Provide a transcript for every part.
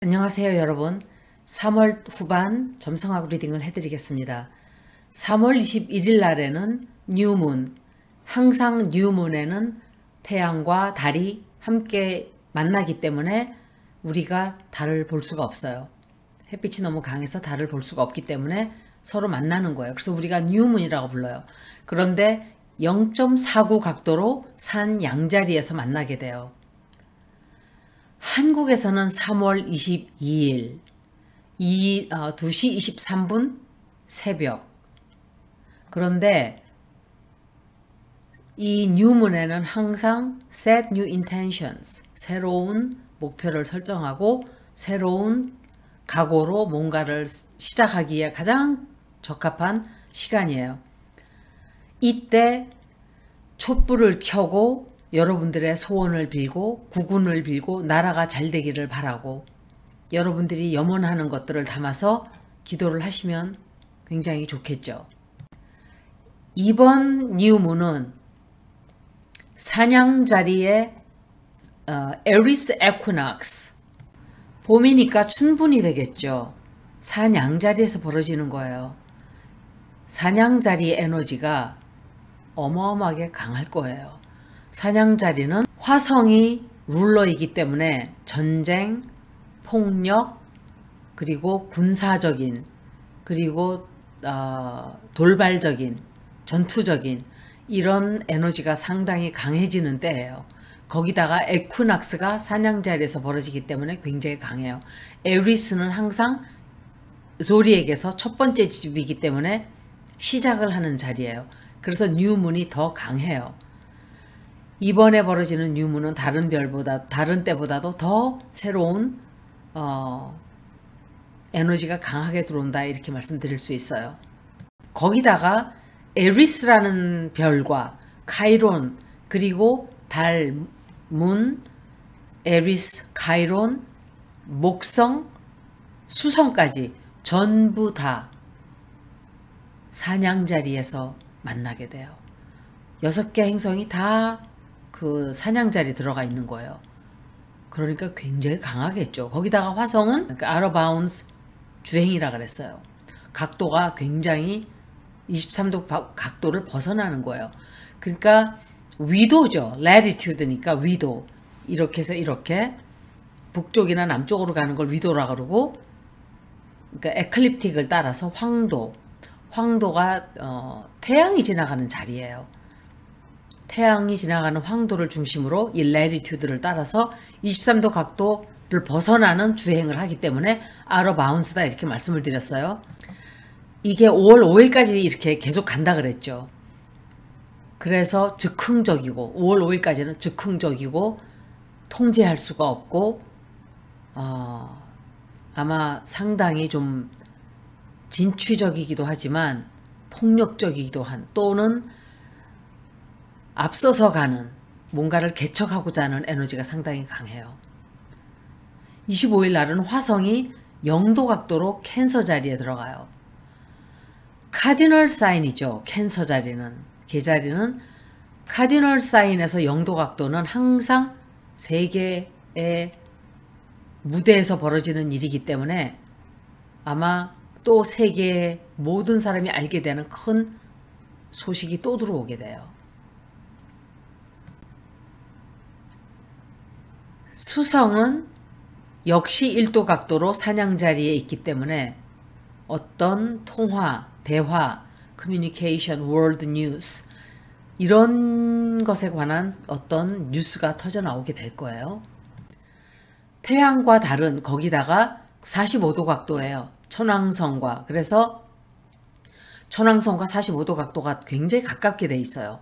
안녕하세요 여러분. 3월 후반 점성학 리딩을 해드리겠습니다. 3월 21일 날에는 뉴문, 항상 뉴문에는 태양과 달이 함께 만나기 때문에 우리가 달을 볼 수가 없어요. 햇빛이 너무 강해서 달을 볼 수가 없기 때문에 서로 만나는 거예요. 그래서 우리가 뉴문이라고 불러요. 그런데 0.49 각도로 산 양자리에서 만나게 돼요. 한국에서는 3월 22일 2시 23분 새벽. 그런데 이 뉴문에는 항상 set new intentions, 새로운 목표를 설정하고 새로운 각오로 뭔가를 시작하기에 가장 적합한 시간이에요. 이때 촛불을 켜고 여러분들의 소원을 빌고 구군을 빌고 나라가 잘 되기를 바라고 여러분들이 염원하는 것들을 담아서 기도를 하시면 굉장히 좋겠죠. 이번 뉴문은 사냥자리의 에리스 에퀴낙스, 봄이니까 춘분이 되겠죠. 사냥자리에서 벌어지는 거예요. 사냥자리 에너지가 어마어마하게 강할 거예요. 사냥자리는 화성이 룰러이기 때문에 전쟁, 폭력, 그리고 군사적인, 그리고 돌발적인, 전투적인 이런 에너지가 상당히 강해지는 때예요. 거기다가 에퀴낙스가 사냥자리에서 벌어지기 때문에 굉장히 강해요. 에리스는 항상 조리에게서 첫 번째 집이기 때문에 시작을 하는 자리예요. 그래서 뉴문이 더 강해요. 이번에 벌어지는 뉴문은 다른 때보다도 더 새로운 에너지가 강하게 들어온다 이렇게 말씀드릴 수 있어요. 거기다가 에리스라는 별과 카이론, 그리고 달, 문, 에리스, 카이론, 목성, 수성까지 전부 다 사냥자리에서 만나게 돼요. 6개 행성이 다 그 사냥자리 들어가 있는 거예요. 그러니까 굉장히 강하겠죠. 거기다가 화성은 out of bounds 주행이라 그랬어요. 각도가 굉장히 23도 각도를 벗어나는 거예요. 그러니까 위도죠. latitude니까 위도. 이렇게 해서 이렇게 북쪽이나 남쪽으로 가는 걸 위도라 그러고, 그러니까 에클립틱을 따라서 황도가 태양이 지나가는 자리예요. 태양이 지나가는 황도를 중심으로 이 latitude를 따라서 23도 각도를 벗어나는 주행을 하기 때문에 out of bounds다 이렇게 말씀을 드렸어요. 이게 5월 5일까지 이렇게 계속 간다 그랬죠. 그래서 즉흥적이고 5월 5일까지는 즉흥적이고 통제할 수가 없고 아마 상당히 좀 진취적이기도 하지만 폭력적이기도 한, 또는 앞서서 가는, 뭔가를 개척하고자 하는 에너지가 상당히 강해요. 25일 날은 화성이 0도 각도로 캔서 자리에 들어가요. 카디널 사인이죠. 캔서 자리는, 계자리는 카디널 사인에서 0도 각도는 항상 세계의 무대에서 벌어지는 일이기 때문에 아마 또 세계의 모든 사람이 알게 되는 큰 소식이 또 들어오게 돼요. 수성은 역시 1도 각도로 사냥자리에 있기 때문에 어떤 통화, 대화, 커뮤니케이션, 월드 뉴스 이런 것에 관한 어떤 뉴스가 터져 나오게 될 거예요. 태양과 달은 거기다가 45도 각도예요. 천왕성과. 그래서 천왕성과 45도 각도가 굉장히 가깝게 돼 있어요.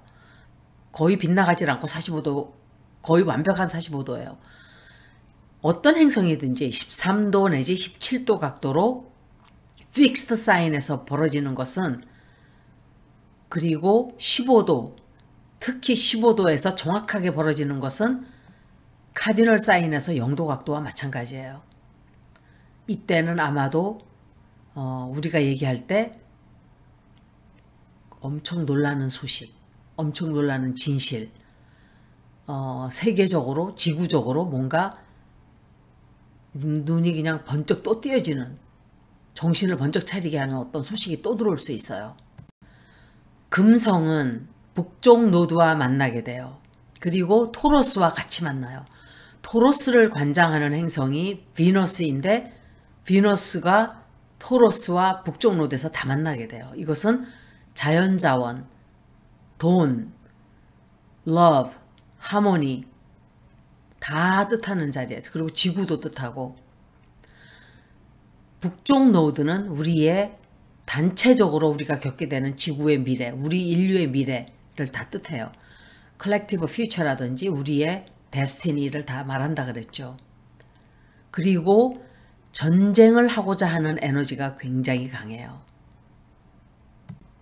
거의 빗나가질 않고 45도, 거의 완벽한 45도예요. 어떤 행성이든지 13도 내지 17도 각도로 fixed sign에서 벌어지는 것은, 그리고 15도, 특히 15도에서 정확하게 벌어지는 것은 카디널 사인에서 0도 각도와 마찬가지예요. 이때는 아마도 우리가 얘기할 때 엄청 놀라는 소식, 엄청 놀라는 진실, 세계적으로, 지구적으로 뭔가 눈이 그냥 번쩍 또 띄어지는, 정신을 번쩍 차리게 하는 어떤 소식이 또 들어올 수 있어요. 금성은 북쪽 노드와 만나게 돼요. 그리고 토로스와 같이 만나요. 토로스를 관장하는 행성이 비너스인데 비너스가 토로스와 북쪽 노드에서 다 만나게 돼요. 이것은 자연자원, 돈, love, 하모니 다 뜻하는 자리예요. 그리고 지구도 뜻하고, 북쪽 노드는 우리의 단체적으로 우리가 겪게 되는 지구의 미래, 우리 인류의 미래를 다 뜻해요. collective future라든지 우리의 destiny를 다 말한다 그랬죠. 그리고 전쟁을 하고자 하는 에너지가 굉장히 강해요.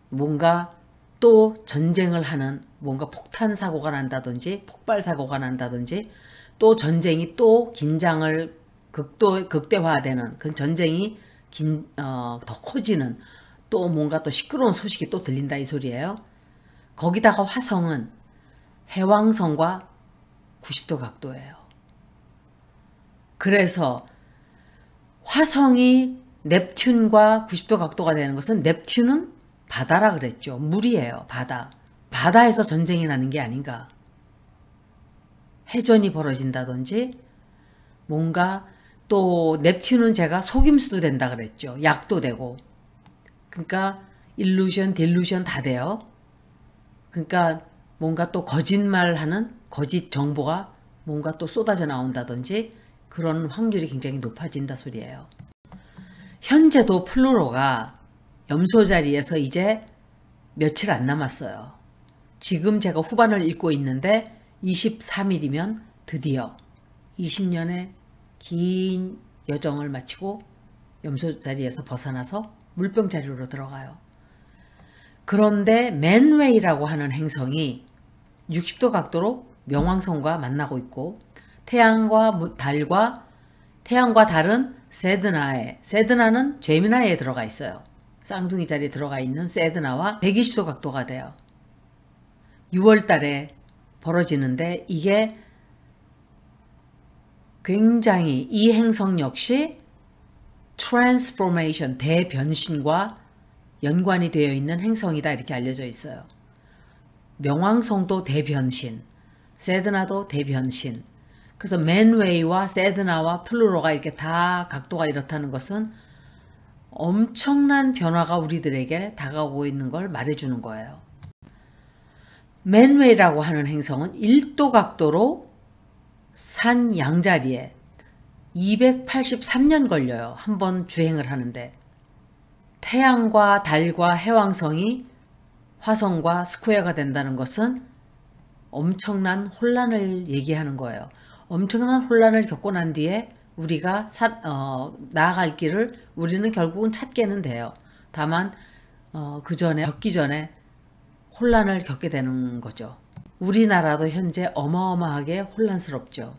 뭔가 또 전쟁을 하는, 뭔가 폭탄 사고가 난다든지 폭발 사고가 난다든지 또 전쟁이 또 긴장을 극대화되는, 그 전쟁이 더 커지는, 또 뭔가 또 시끄러운 소식이 또 들린다 이 소리예요. 거기다가 화성은 해왕성과 90도 각도예요. 그래서 화성이 넵튠과 90도 각도가 되는 것은, 넵튠은 바다라 그랬죠. 물이에요. 바다. 바다에서 전쟁이 나는 게 아닌가. 해전이 벌어진다든지, 뭔가 또 넵튠은 제가 속임수도 된다 그랬죠. 약도 되고. 그러니까 일루션, 딜루션 다 돼요. 그러니까 뭔가 또 거짓말하는, 거짓 정보가 뭔가 또 쏟아져 나온다든지 그런 확률이 굉장히 높아진다 소리예요. 현재도 플루토가 염소 자리에서 이제 며칠 안 남았어요. 지금 제가 후반을 읽고 있는데 23일이면 드디어 20년의 긴 여정을 마치고 염소 자리에서 벗어나서 물병 자리로 들어가요. 그런데 맨웨이라고 하는 행성이 60도 각도로 명왕성과 만나고 있고, 태양과 달은 세드나는 제미나이에 들어가 있어요. 쌍둥이 자리에 들어가 있는 세드나와 120도 각도가 돼요. 6월 달에 벌어지는데, 이게 굉장히 이 행성 역시 트랜스포메이션, 대변신과 연관이 되어 있는 행성이다 이렇게 알려져 있어요. 명왕성도 대변신, 세드나도 대변신. 그래서 맨웨이와 세드나와 플루토가 이렇게 다 각도가 이렇다는 것은 엄청난 변화가 우리들에게 다가오고 있는 걸 말해주는 거예요. 맨웨이라고 하는 행성은 1도 각도로 산 양자리에 283년 걸려요. 한번 주행을 하는데. 태양과 달과 해왕성이 화성과 스퀘어가 된다는 것은 엄청난 혼란을 얘기하는 거예요. 엄청난 혼란을 겪고 난 뒤에 우리가 나아갈 길을 우리는 결국은 찾게는 돼요. 다만 겪기 전에 혼란을 겪게 되는 거죠. 우리나라도 현재 어마어마하게 혼란스럽죠.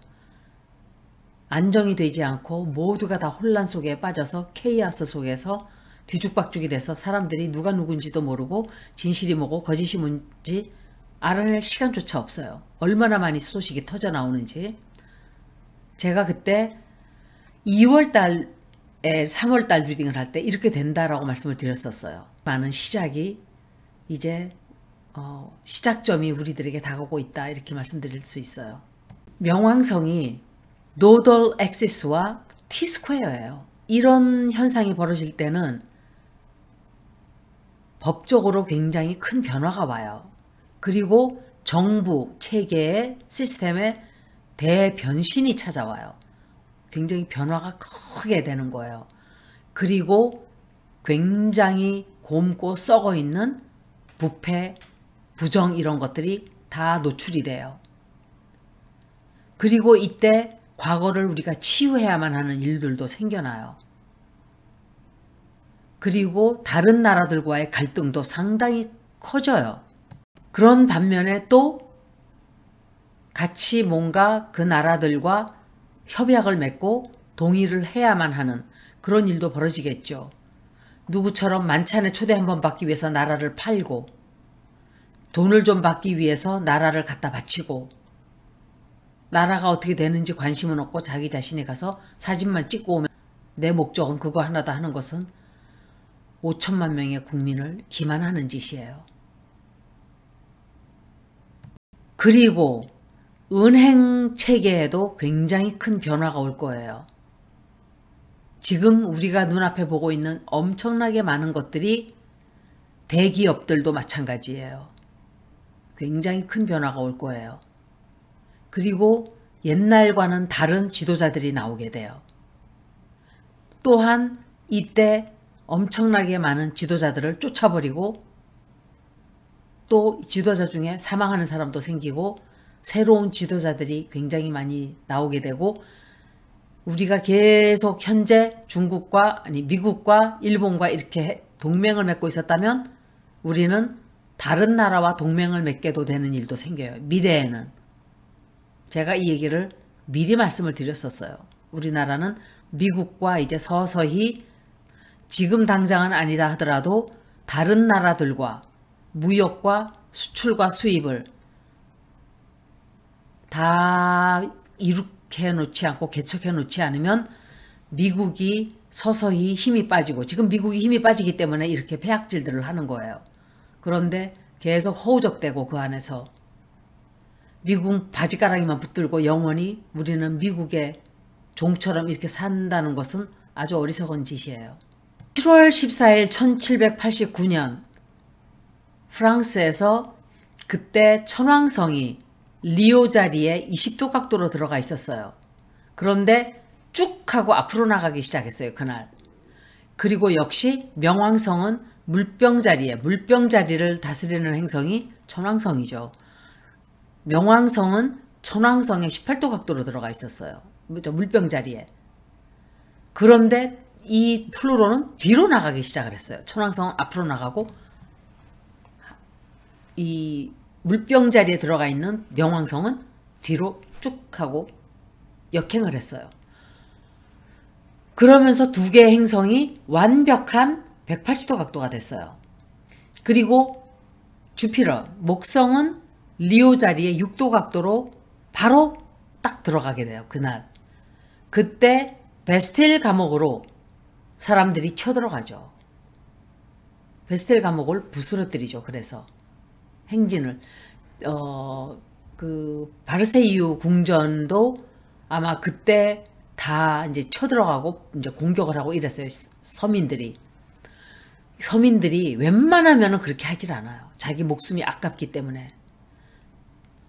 안정이 되지 않고 모두가 다 혼란 속에 빠져서 케이오스 속에서 뒤죽박죽이 돼서 사람들이 누가 누군지도 모르고 진실이 뭐고 거짓이 뭔지 알아낼 시간조차 없어요. 얼마나 많이 소식이 터져 나오는지. 제가 그때 2월달에 3월달 리딩을 할 때 이렇게 된다라고 말씀을 드렸었어요. 많은 시작이 이제 시작점이 우리들에게 다가오고 있다 이렇게 말씀드릴 수 있어요. 명왕성이 노덜 엑시스와 T-스퀘어예요. 이런 현상이 벌어질 때는 법적으로 굉장히 큰 변화가 와요. 그리고 정부 체계의 시스템에 대변신이 찾아와요. 굉장히 변화가 크게 되는 거예요. 그리고 굉장히 곪고 썩어 있는 부패, 부정 이런 것들이 다 노출이 돼요. 그리고 이때 과거를 우리가 치유해야만 하는 일들도 생겨나요. 그리고 다른 나라들과의 갈등도 상당히 커져요. 그런 반면에 또 같이 뭔가 그 나라들과 협약을 맺고 동의를 해야만 하는 그런 일도 벌어지겠죠. 누구처럼 만찬에 초대 한번 받기 위해서 나라를 팔고 돈을 좀 받기 위해서 나라를 갖다 바치고 나라가 어떻게 되는지 관심은 없고 자기 자신이 가서 사진만 찍고 오면 내 목적은 그거 하나다 하는 것은 5천만 명의 국민을 기만하는 짓이에요. 그리고 은행 체계에도 굉장히 큰 변화가 올 거예요. 지금 우리가 눈앞에 보고 있는 엄청나게 많은 것들이 대기업들도 마찬가지예요. 굉장히 큰 변화가 올 거예요. 그리고 옛날과는 다른 지도자들이 나오게 돼요. 또한 이때 엄청나게 많은 지도자들을 쫓아버리고 또 지도자 중에 사망하는 사람도 생기고 새로운 지도자들이 굉장히 많이 나오게 되고 우리가 계속 현재 중국과 아니 미국과 일본과 이렇게 동맹을 맺고 있었다면 우리는 다른 나라와 동맹을 맺게도 되는 일도 생겨요. 미래에는. 제가 이 얘기를 미리 말씀을 드렸었어요. 우리나라는 미국과 이제 서서히 지금 당장은 아니다 하더라도 다른 나라들과 무역과 수출과 수입을 다 이룩해 놓지 않고 개척해 놓지 않으면 미국이 서서히 힘이 빠지고 지금 미국이 힘이 빠지기 때문에 이렇게 폐악질들을 하는 거예요. 그런데 계속 허우적대고 그 안에서 미국 바지가랑이만 붙들고 영원히 우리는 미국의 종처럼 이렇게 산다는 것은 아주 어리석은 짓이에요. 7월 14일 1789년 프랑스에서 그때 천왕성이 리오 자리에 20도 각도로 들어가 있었어요. 그런데 쭉 하고 앞으로 나가기 시작했어요. 그날. 그리고 역시 명왕성은 물병 자리를 다스리는 행성이 천왕성이죠. 명왕성은 천왕성의 18도 각도로 들어가 있었어요. 물병 자리에. 그런데 이 플루토는 뒤로 나가기 시작을 했어요. 천왕성은 앞으로 나가고 이 물병 자리에 들어가 있는 명왕성은 뒤로 쭉 하고 역행을 했어요. 그러면서 두 개의 행성이 완벽한 180도 각도가 됐어요. 그리고 주피터, 목성은 리오 자리에 6도 각도로 바로 딱 들어가게 돼요. 그날. 그때 베스텔 감옥으로 사람들이 쳐들어가죠. 베스텔 감옥을 부스러뜨리죠. 그래서 행진을 그 바르세유 궁전도 아마 그때 다 이제 쳐들어가고 이제 공격을 하고 이랬어요. 서민들이 웬만하면 그렇게 하질 않아요. 자기 목숨이 아깝기 때문에.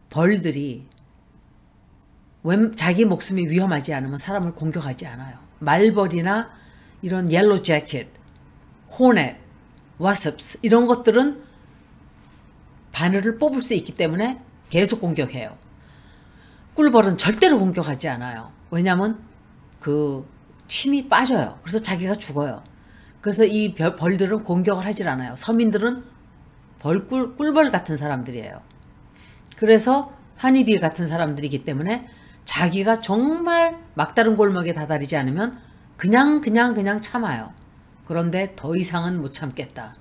벌들이 자기 목숨이 위험하지 않으면 사람을 공격하지 않아요. 말벌이나 이런 옐로우 재킷, 호넷, 와스프스 이런 것들은 바늘을 뽑을 수 있기 때문에 계속 공격해요. 꿀벌은 절대로 공격하지 않아요. 왜냐하면 그 침이 빠져요. 그래서 자기가 죽어요. 그래서 이 벌들은 공격을 하질 않아요. 서민들은 꿀벌 같은 사람들이에요. 그래서 하니비 같은 사람들이기 때문에 자기가 정말 막다른 골목에 다다리지 않으면 그냥 참아요. 그런데 더 이상은 못 참겠다.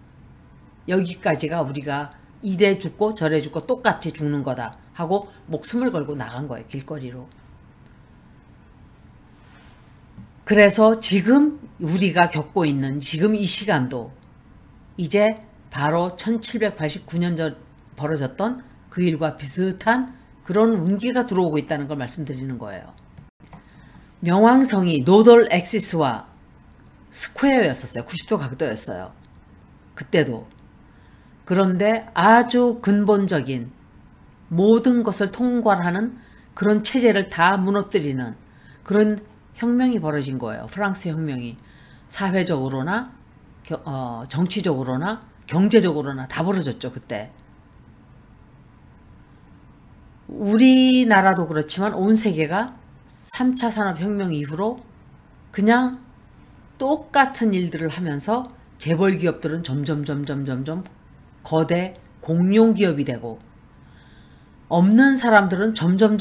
여기까지가 우리가 이래 죽고 저래 죽고 똑같이 죽는 거다 하고 목숨을 걸고 나간 거예요. 길거리로. 그래서 지금 우리가 겪고 있는 지금 이 시간도 이제 바로 1789년 전 벌어졌던 그 일과 비슷한 그런 운기가 들어오고 있다는 걸 말씀드리는 거예요. 명왕성이 노돌 엑시스와 스퀘어였었어요. 90도 각도였어요. 그때도. 그런데 아주 근본적인 모든 것을 통괄하는 그런 체제를 다 무너뜨리는 그런 혁명이 벌어진 거예요. 프랑스 혁명이. 사회적으로나 정치적으로나 경제적으로나 다 벌어졌죠. 그때. 우리나라도 그렇지만 온 세계가 3차 산업혁명 이후로 그냥 똑같은 일들을 하면서 재벌 기업들은 점점 거대 공룡 기업이 되고 없는 사람들은 점점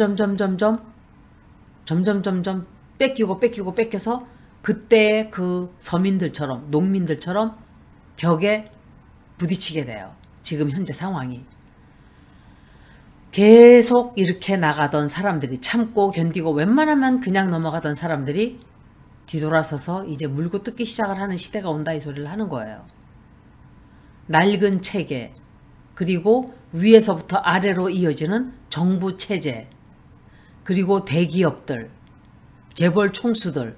뺏겨서 그때의 그 서민들처럼 농민들처럼 벽에 부딪히게 돼요. 지금 현재 상황이. 계속 이렇게 나가던 사람들이, 참고 견디고 웬만하면 그냥 넘어가던 사람들이 뒤돌아서서 이제 물고 뜯기 시작을 하는 시대가 온다 이 소리를 하는 거예요. 낡은 체계, 그리고 위에서부터 아래로 이어지는 정부 체제, 그리고 대기업들, 재벌 총수들,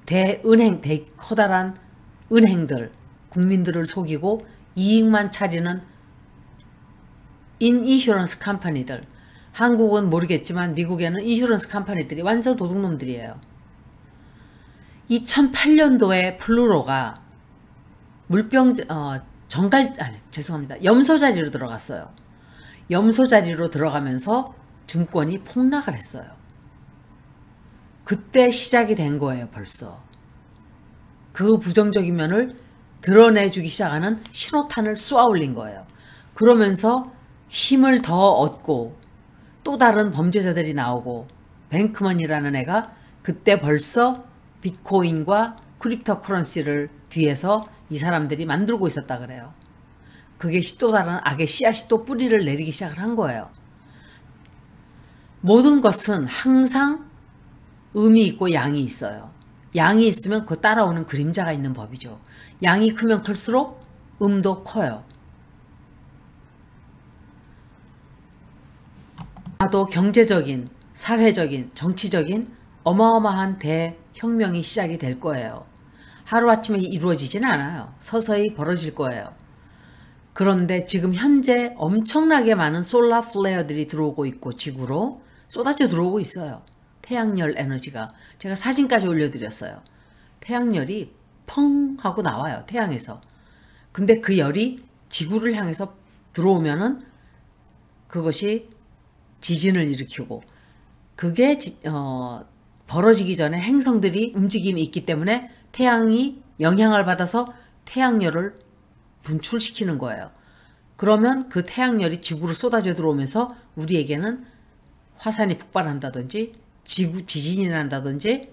대은행, 커다란 은행들, 국민들을 속이고 이익만 차리는 인이슈런스 컴퍼니들. 한국은 모르겠지만 미국에는 인슈런스 컴퍼니들이 완전 도둑놈들이에요. 2008년도에 플루로가 염소 자리로 들어갔어요. 염소 자리로 들어가면서 증권이 폭락을 했어요. 그때 시작이 된 거예요, 벌써. 그 부정적인 면을 드러내주기 시작하는 신호탄을 쏘아 올린 거예요. 그러면서 힘을 더 얻고 또 다른 범죄자들이 나오고, 뱅크먼이라는 애가 그때 벌써 비트코인과 크립토 커런시를 뒤에서 이 사람들이 만들고 있었다 그래요. 그게 또 다른 악의 씨앗이 또 뿌리를 내리기 시작을 한 거예요. 모든 것은 항상 음이 있고 양이 있어요. 양이 있으면 그 따라오는 그림자가 있는 법이죠. 양이 크면 클수록 음도 커요. 나도 경제적인, 사회적인, 정치적인 어마어마한 대혁명이 시작이 될 거예요. 하루아침에 이루어지진 않아요. 서서히 벌어질 거예요. 그런데 지금 현재 엄청나게 많은 솔라 플레어들이 들어오고 있고 지구로 쏟아져 들어오고 있어요. 태양열 에너지가. 제가 사진까지 올려드렸어요. 태양열이 펑 하고 나와요. 태양에서. 근데 그 열이 지구를 향해서 들어오면은 그것이 지진을 일으키고, 그게 벌어지기 전에 행성들이 움직임이 있기 때문에 태양이 영향을 받아서 태양열을 분출시키는 거예요. 그러면 그 태양열이 지구로 쏟아져 들어오면서 우리에게는 화산이 폭발한다든지 지진이 난다든지,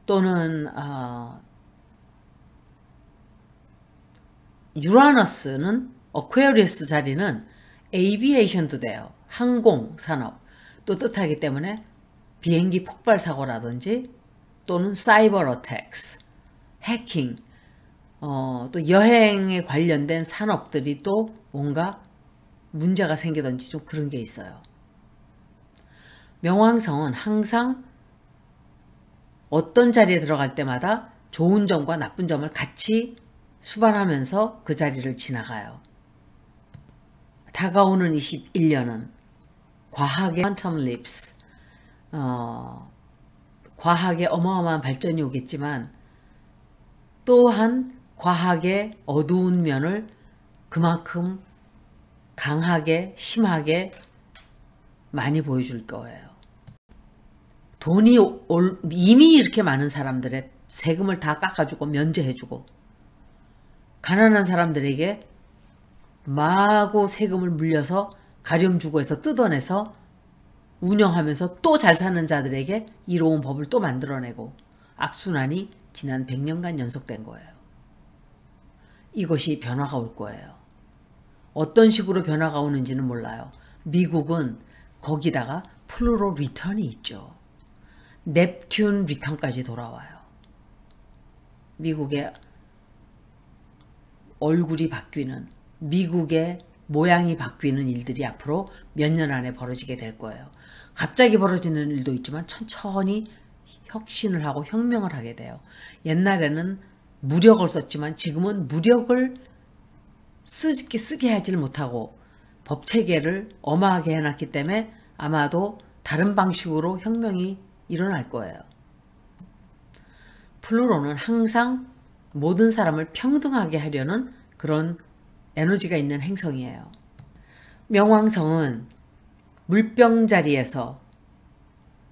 또는 유라너스는 어퀘리어스 자리는 에이비에이션도 돼요. 항공산업 또 뜻하기 때문에 비행기 폭발 사고라든지, 또는 사이버 어택스, 해킹, 또 여행에 관련된 산업들이 또 뭔가 문제가 생기든지 좀 그런 게 있어요. 명왕성은 항상 어떤 자리에 들어갈 때마다 좋은 점과 나쁜 점을 같이 수반하면서 그 자리를 지나가요. 다가오는 21년은 과학의 퀀텀 립스, 과학의 어마어마한 발전이 오겠지만, 또한 과학의 어두운 면을 그만큼 강하게, 심하게 많이 보여줄 거예요. 돈이 이미 이렇게 많은 사람들의 세금을 다 깎아주고 면제해주고, 가난한 사람들에게 마구 세금을 물려서 가렴주고 해서 뜯어내서 운영하면서 또 잘 사는 자들에게 이로운 법을 또 만들어내고, 악순환이 지난 100년간 연속된 거예요. 이것이 변화가 올 거예요. 어떤 식으로 변화가 오는지는 몰라요. 미국은 거기다가 플루로 리턴이 있죠. 넵튠 리턴까지 돌아와요. 미국의 얼굴이 바뀌는, 미국의 모양이 바뀌는 일들이 앞으로 몇 년 안에 벌어지게 될 거예요. 갑자기 벌어지는 일도 있지만 천천히 혁신을 하고 혁명을 하게 돼요. 옛날에는 무력을 썼지만 지금은 무력을 쓰게 하지를 못하고 법체계를 엄하게 해놨기 때문에 아마도 다른 방식으로 혁명이 일어날 거예요. 플루로는 항상 모든 사람을 평등하게 하려는 그런 에너지가 있는 행성이에요. 명왕성은 물병 자리에서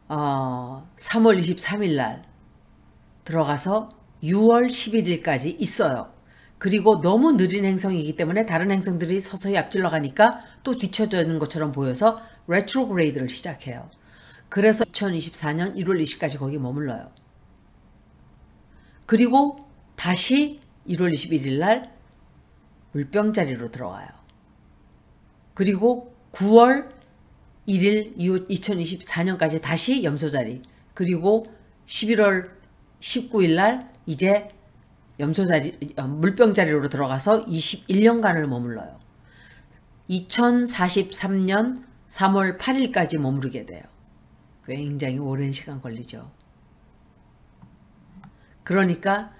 3월 23일 날 들어가서 6월 11일까지 있어요. 그리고 너무 느린 행성이기 때문에 다른 행성들이 서서히 앞질러 가니까 또 뒤쳐지는 것처럼 보여서 레트로그레이드를 시작해요. 그래서 2024년 1월 20일까지 거기 머물러요. 그리고 다시 1월 21일 날 물병 자리로 들어와요. 그리고 9월 1일 이후 2024년까지 다시 염소자리, 그리고 11월 19일 날 이제 염소자리, 물병자리로 들어가서 21년간을 머물러요. 2043년 3월 8일까지 머무르게 돼요. 굉장히 오랜 시간 걸리죠. 그러니까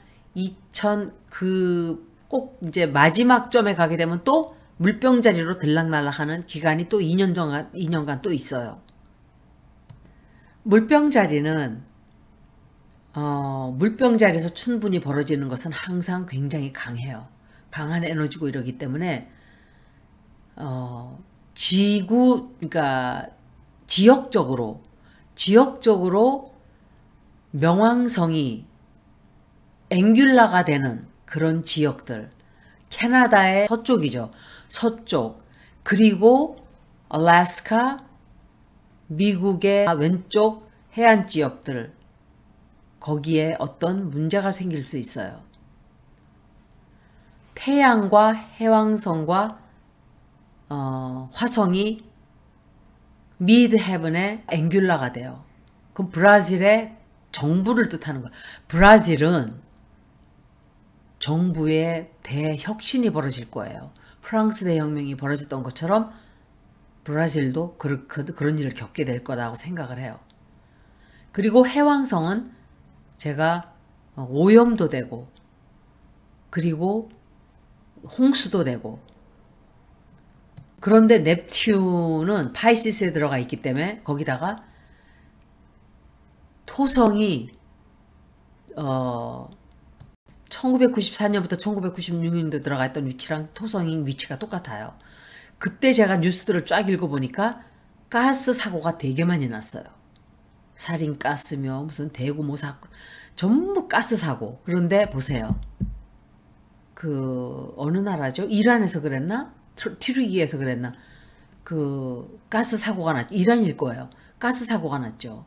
꼭 이제 마지막 점에 가게 되면 또 물병자리로 들락날락하는 기간이 또 2년간 또 있어요. 물병자리는 물병자리에서 충분히 벌어지는 것은 항상 굉장히 강해요. 강한 에너지고 이러기 때문에 그러니까 지역적으로 명왕성이 앵귤라가 되는 그런 지역들, 캐나다의 서쪽이죠. 서쪽, 그리고 알래스카, 미국의 왼쪽 해안 지역들, 거기에 어떤 문제가 생길 수 있어요. 태양과 해왕성과 화성이 미드 헤븐의 앵귤라가 돼요. 그럼 브라질의 정부를 뜻하는 거예요. 브라질은 정부의 대혁신이 벌어질 거예요. 프랑스 대혁명이 벌어졌던 것처럼 브라질도 그런 일을 겪게 될 거라고 생각을 해요. 그리고 해왕성은 제가 오염도 되고, 그리고 홍수도 되고, 그런데 넵튠은 파이시스에 들어가 있기 때문에 거기다가 토성이 1994년부터 1996년도 들어가 있던 위치랑 토성인 위치가 똑같아요. 그때 제가 뉴스들을 쫙 읽어보니까 가스 사고가 되게 많이 났어요. 살인 가스며 무슨 대구모 사건, 전부 가스 사고. 그런데 보세요. 어느 나라죠? 이란에서 그랬나? 튀르기에서 그랬나? 가스 사고가 났죠. 이란일 거예요. 가스 사고가 났죠.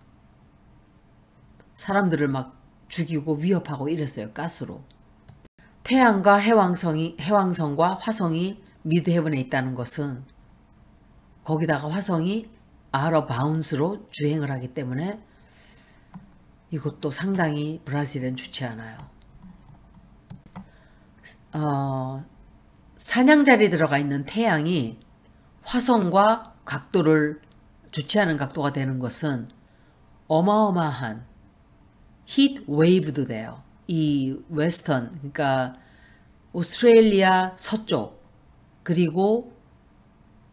사람들을 막 죽이고 위협하고 이랬어요. 가스로. 태양과 해왕성과 화성이 미드헤븐에 있다는 것은, 거기다가 화성이 아웃 바운스로 주행을 하기 때문에 이것도 상당히 브라질엔 좋지 않아요. 사냥자리에 들어가 있는 태양이 화성과 좋지 않은 각도가 되는 것은 어마어마한 히트 웨이브도 돼요. 이 웨스턴, 그러니까 오스트레일리아 서쪽, 그리고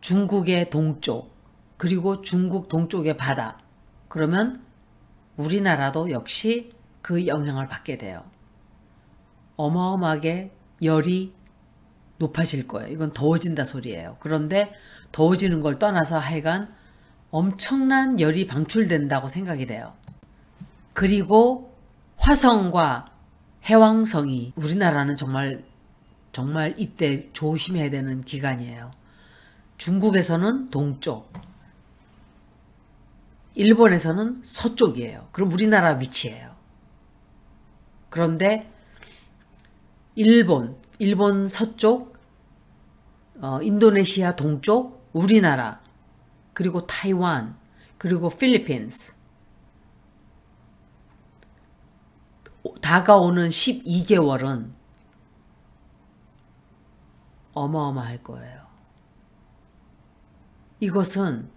중국의 동쪽, 그리고 중국 동쪽의 바다, 그러면 우리나라도 역시 그 영향을 받게 돼요. 어마어마하게 열이 높아질 거예요. 이건 더워진다 소리예요. 그런데 더워지는 걸 떠나서 하여간 엄청난 열이 방출된다고 생각이 돼요. 그리고 화성과 해왕성이, 우리나라는 정말 이때 조심해야 되는 기간이에요. 중국에서는 동쪽, 일본에서는 서쪽이에요. 그럼 우리나라 위치예요. 그런데 일본 서쪽, 인도네시아 동쪽, 우리나라, 그리고 타이완, 그리고 필리핀스, 다가오는 12개월은 어마어마할 거예요. 이것은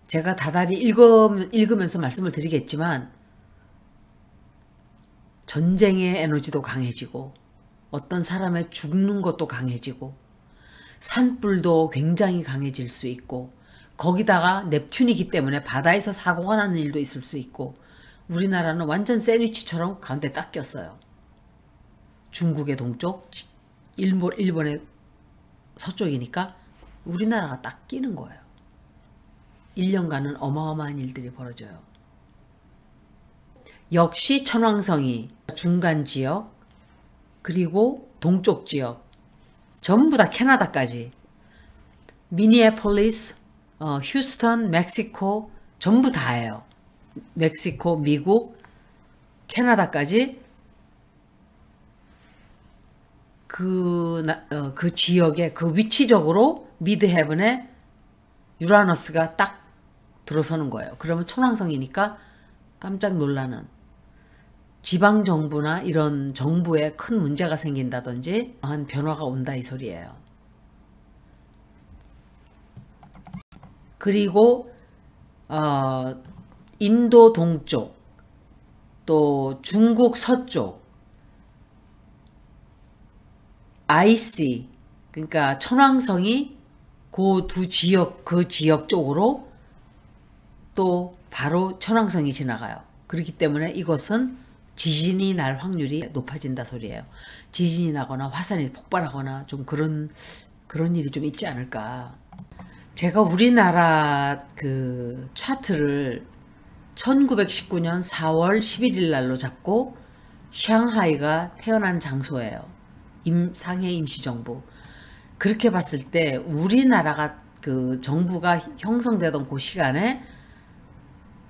제가 다달이 읽으면서 말씀을 드리겠지만, 전쟁의 에너지도 강해지고, 어떤 사람의 죽는 것도 강해지고, 산불도 굉장히 강해질 수 있고, 거기다가 넵튠이기 때문에 바다에서 사고가 나는 일도 있을 수 있고, 우리나라는 완전 샌드위치처럼 가운데 딱 꼈어요. 중국의 동쪽, 일본의 서쪽이니까 우리나라가 딱 끼는 거예요. 1년간은 어마어마한 일들이 벌어져요. 역시 천왕성이 중간 지역, 그리고 동쪽 지역, 전부 다 캐나다까지, 미니애폴리스, 휴스턴, 멕시코, 전부 다예요. 멕시코, 미국, 캐나다까지 그 지역에, 그 위치적으로 미드헤븐에 유라너스가 딱 들어서는 거예요. 그러면 천왕성이니까 깜짝 놀라는 지방정부나 이런 정부에 큰 문제가 생긴다든지 한 변화가 온다 이 소리예요. 그리고 인도 동쪽 또 중국 서쪽 IC 그러니까 천왕성이 그 지역 쪽으로 또 바로 천왕성이 지나가요. 그렇기 때문에 이것은 지진이 날 확률이 높아진다 소리예요. 지진이 나거나 화산이 폭발하거나 좀 그런 일이 좀 있지 않을까. 제가 우리나라 그 차트를 1919년 4월 11일 날로 잡고 샹하이가 태어난 장소예요. 상해 임시정부. 그렇게 봤을 때 우리나라가 그 정부가 형성되던 그 시간에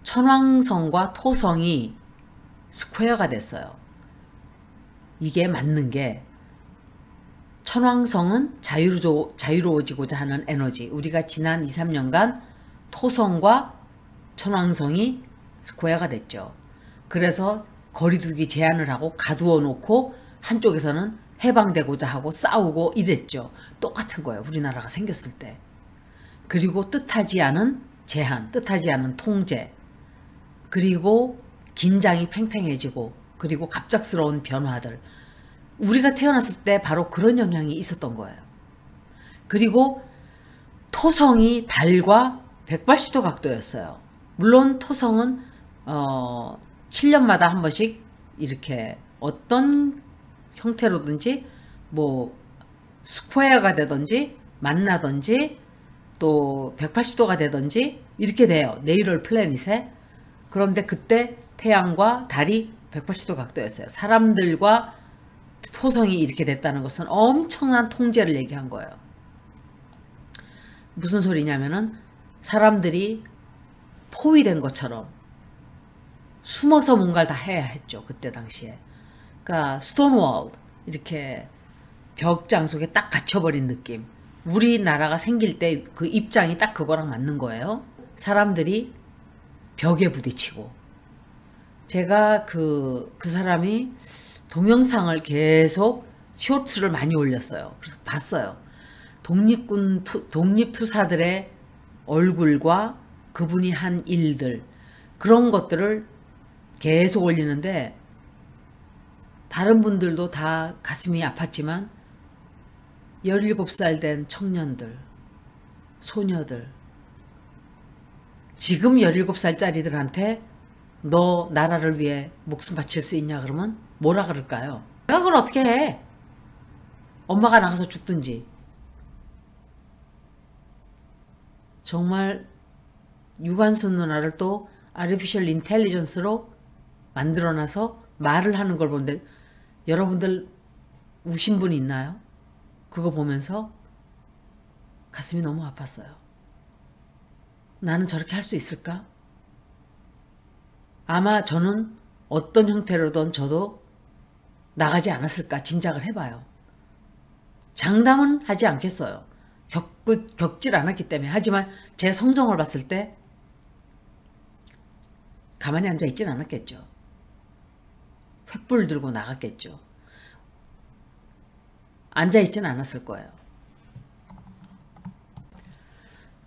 천왕성과 토성이 스퀘어가 됐어요. 이게 맞는 게 천왕성은 자유로워지고자 하는 에너지. 우리가 지난 2, 3년간 토성과 천왕성이 스퀘어가 됐죠. 그래서 거리두기 제한을 하고 가두어 놓고 한쪽에서는 해방되고자 하고 싸우고 이랬죠. 똑같은 거예요. 우리나라가 생겼을 때. 그리고 뜻하지 않은 제한, 뜻하지 않은 통제, 그리고 긴장이 팽팽해지고 그리고 갑작스러운 변화들. 우리가 태어났을 때 바로 그런 영향이 있었던 거예요. 그리고 토성이 달과 180도 각도였어요. 물론 토성은 7년마다 한 번씩 이렇게 어떤 형태로든지 뭐 스퀘어가 되든지 만나든지 또 180도가 되든지 이렇게 돼요. 네이럴 플래닛에. 그런데 그때 태양과 달이 180도 각도였어요. 사람들과 토성이 이렇게 됐다는 것은 엄청난 통제를 얘기한 거예요. 무슨 소리냐면은 사람들이 포위된 것처럼 숨어서 뭔가를 다 해야 했죠. 그때 당시에. 그러니까 스톤월 이렇게 벽장 속에 딱 갇혀버린 느낌. 우리나라가 생길 때 그 입장이 딱 그거랑 맞는 거예요. 사람들이 벽에 부딪히고. 제가 그 사람이 동영상을 계속 쇼츠를 많이 올렸어요. 그래서 봤어요. 독립투사들의 얼굴과 그분이 한 일들 그런 것들을 계속 올리는데 다른 분들도 다 가슴이 아팠지만 17살 된 청년들, 소녀들 지금 17살짜리들한테 너 나라를 위해 목숨 바칠 수 있냐 그러면 뭐라 그럴까요? 내가 그걸 어떻게 해? 엄마가 나가서 죽든지. 정말 유관순 누나를 또 아티피셜 인텔리전스로 만들어놔서 말을 하는 걸 보는데 여러분들 우신 분 있나요? 그거 보면서 가슴이 너무 아팠어요. 나는 저렇게 할 수 있을까? 아마 저는 어떤 형태로든 저도 나가지 않았을까 짐작을 해봐요. 장담은 하지 않겠어요. 겪질 않았기 때문에. 하지만 제 성정을 봤을 때 가만히 앉아있진 않았겠죠. 횃불 들고 나갔겠죠. 앉아있진 않았을 거예요.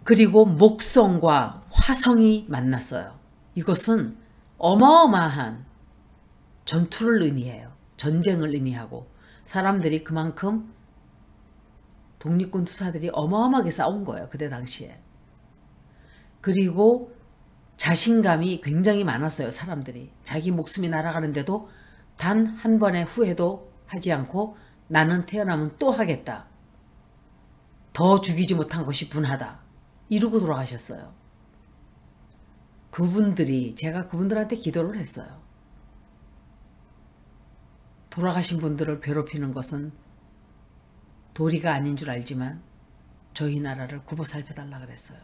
그리고 목성과 화성이 만났어요. 이것은 어마어마한 전투를 의미해요. 전쟁을 의미하고 사람들이 그만큼 독립군 투사들이 어마어마하게 싸운 거예요. 그때 당시에. 그리고 자신감이 굉장히 많았어요. 사람들이. 자기 목숨이 날아가는데도 단 한 번의 후회도 하지 않고 나는 태어나면 또 하겠다. 더 죽이지 못한 것이 분하다. 이러고 돌아가셨어요. 제가 그분들한테 기도를 했어요. 돌아가신 분들을 괴롭히는 것은 도리가 아닌 줄 알지만 저희 나라를 굽어 살펴달라 그랬어요.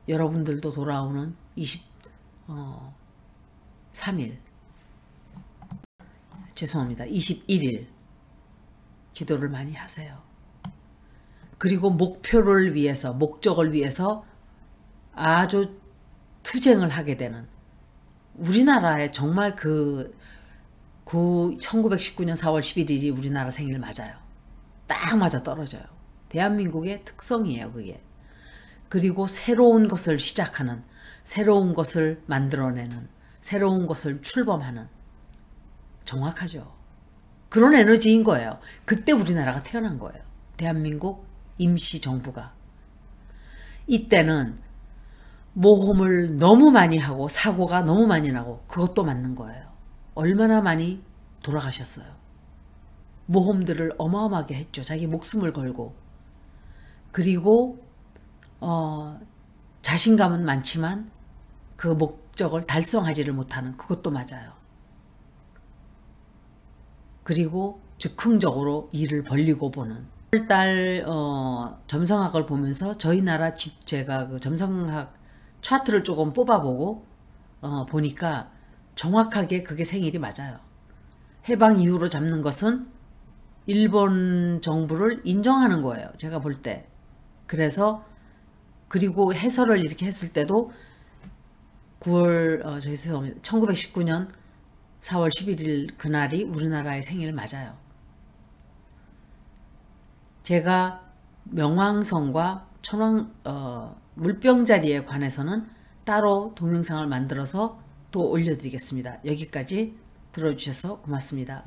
여러분들도 돌아오는 21일 기도를 많이 하세요. 그리고 목표를 위해서, 목적을 위해서 아주 투쟁을 하게 되는, 우리나라에 정말 1919년 4월 11일이 우리나라 생일 맞아요. 딱 맞아 떨어져요. 대한민국의 특성이에요, 그게. 그리고 새로운 것을 시작하는, 새로운 것을 만들어내는, 새로운 것을 출범하는, 정확하죠. 그런 에너지인 거예요. 그때 우리나라가 태어난 거예요. 대한민국 임시정부가. 이때는 모험을 너무 많이 하고 사고가 너무 많이 나고, 그것도 맞는 거예요. 얼마나 많이 돌아가셨어요. 모험들을 어마어마하게 했죠. 자기 목숨을 걸고. 그리고 자신감은 많지만 그 목적을 달성하지를 못하는, 그것도 맞아요. 그리고 즉흥적으로 일을 벌리고 보는. 1월 점성학을 보면서 저희 나라 제가 그 점성학 차트를 조금 뽑아보고 보니까 정확하게 그게 생일이 맞아요. 해방 이후로 잡는 것은 일본 정부를 인정하는 거예요. 제가 볼 때. 그래서 그리고 해설을 이렇게 했을 때도 1919년 4월 11일 그날이 우리나라의 생일 맞아요. 제가 명왕성과 물병자리에 관해서는 따로 동영상을 만들어서 또 올려드리겠습니다. 여기까지 들어주셔서 고맙습니다.